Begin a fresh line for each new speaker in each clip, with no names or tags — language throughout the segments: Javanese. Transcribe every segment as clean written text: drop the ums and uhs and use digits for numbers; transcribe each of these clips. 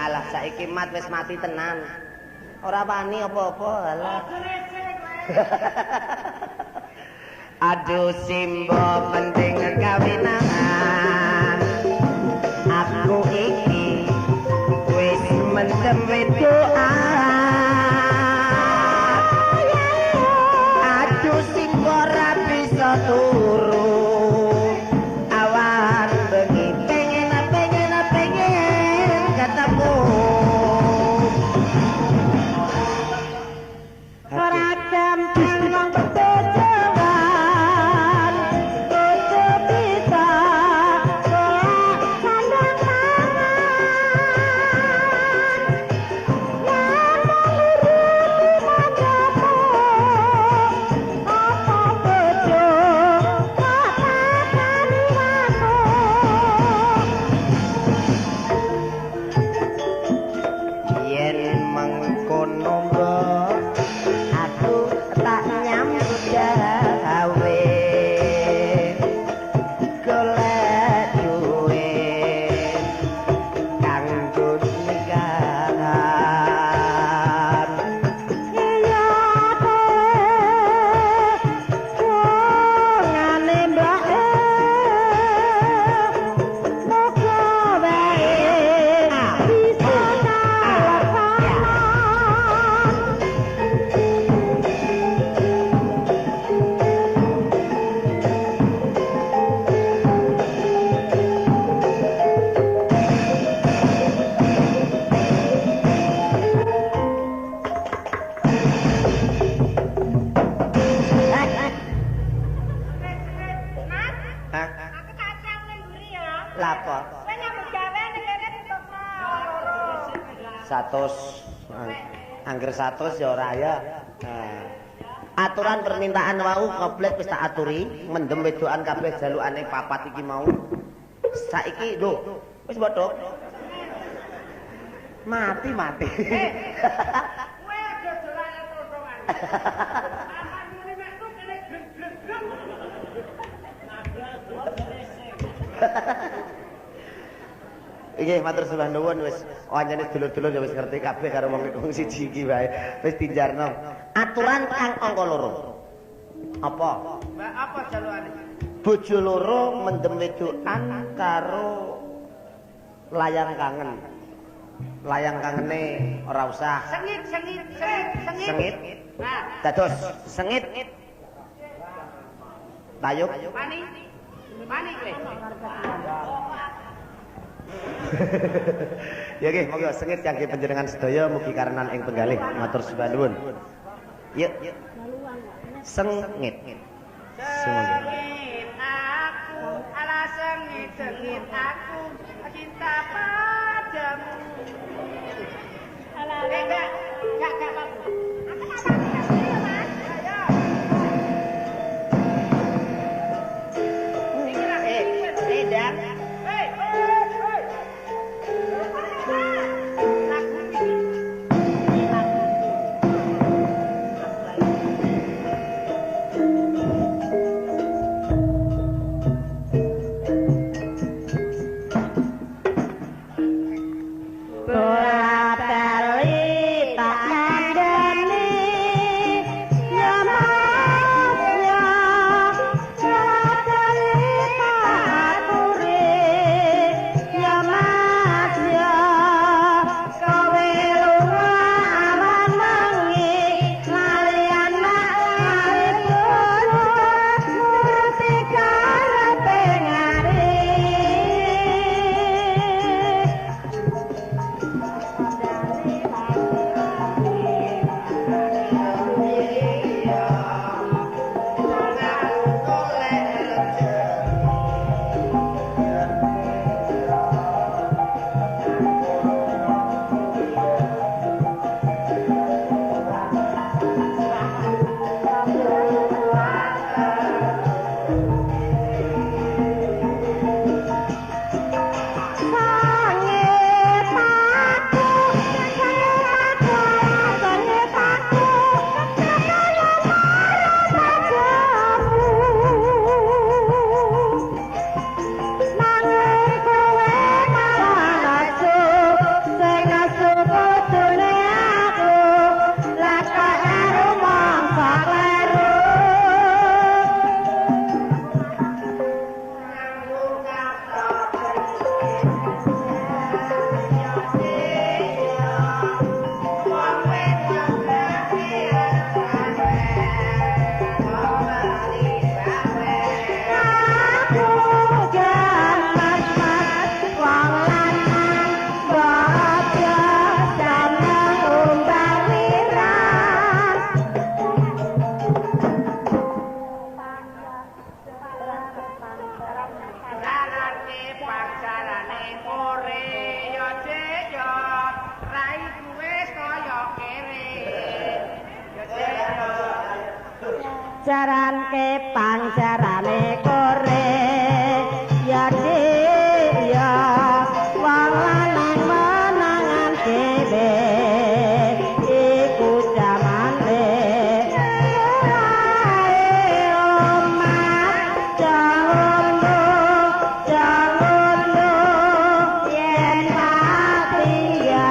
Alah saiki mat wis mati tenan. Ora wani apa-apa alah. Aduh Simbo penting kawinan. Aku iki wis mendem wedoan. Aduh Simbo ora bisa turu. Awan bengi pengen ketemu.
Ora gampang wong bejoan, bojo bisa golek sandang pangan. Nang urip manjamu, apa bojo tak takani aku.
Yen mengkono aku tak nyambut gawe golek duit kanggo nikahan.
Iya ngane mbake moga wae bisa kalasan.
Hah?
Aku kacang ning mburi ya.
Lah apa?
Kowe nyambut gawe ning kene tutupno.
100 angger 100 ya ora ya. Nah. Aturan permintaan wau komplit wis tak aturi, mendem wedokan kabeh jalukane papat iki mau. Saiki lho, wis bodhok. Mati.
Kowe aja dolane totongan. Aman muni metu kene gleng-gleng.
Nggih, matur sembah nuwun wis anjene dulur-dulur ya wis ngerti kabeh karo wong siji iki wae. Wis tinjarno. Aturan kang angka 2. Apa?
Mbak apa jalukane?
Bojo loro mendem wedokan karo layang kangen. Layang kangene ora usah.
Sengit.
Sengit.
Nah,
Dados sengit. Tayub.
mani kowe.
Ya nggih, monggo sengit kangge panjenengan sedaya mugi karenan ing penggalih. Matur sembah nuwun. Yuk. Sengit.
Sengit aku, ala sengit aku, cinta padamu.
Ala
Gak apa-apa.
aku tak sami ya, Mas.
Ayo.
Edan.
Hei. Lagu ini.
Bola bali tak kandhani ya Mas ya bali tak aturi ya Mas ya kowe lunga awan wengi lalian mak nuruti karepe ngari.
jaran kepang jarane kore ya ya wong lanang menangan dhewe iku jamane omat jangan yen mati ya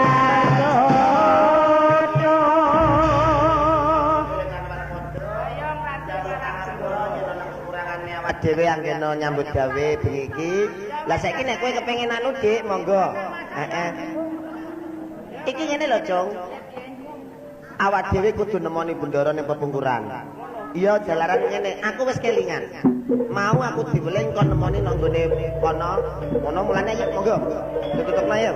dhewe anggene nyambut gawe bengi iki. Lah saiki nek kowe kepengin anu Dik, monggo. Heeh. Iki ngene lho, Cung. Awak dhewe kudu nemoni bendara ning pepungkuran. Iya, jalaran ngene. Aku wis kelingan. Mau aku diweling kon nemoni nang gone kono. Ngono mulane ya monggo. Tutupna ya.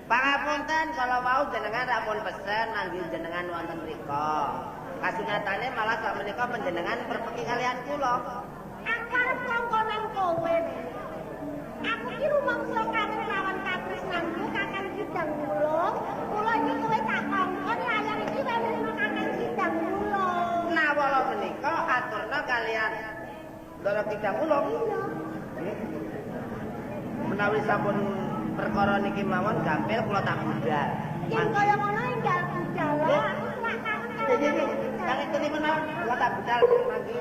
Pangapunten kalau mau jenengan rapun pesen manggil jenengan wonten mriko. Kasunyatane malah sak menika panjenengan perpeki kalian kula.
Aku arep ngongkonen kowe. Aku iki rumangsa karo lawan katresnanku Kakang Sidang Wulung. Kula iki kowe tak kongkon layar iki wewenang Kakang Sidang Wulung.
Nawala menika aturna kalian Ndara Sidang Wulung. Menawi sampun perkara niki mawon gampil kula tak budal.
Yen kaya ngono enggal budal. Aku tak tahu.
Nggih, nggih. Kang itu menawi kula tak budal mangke.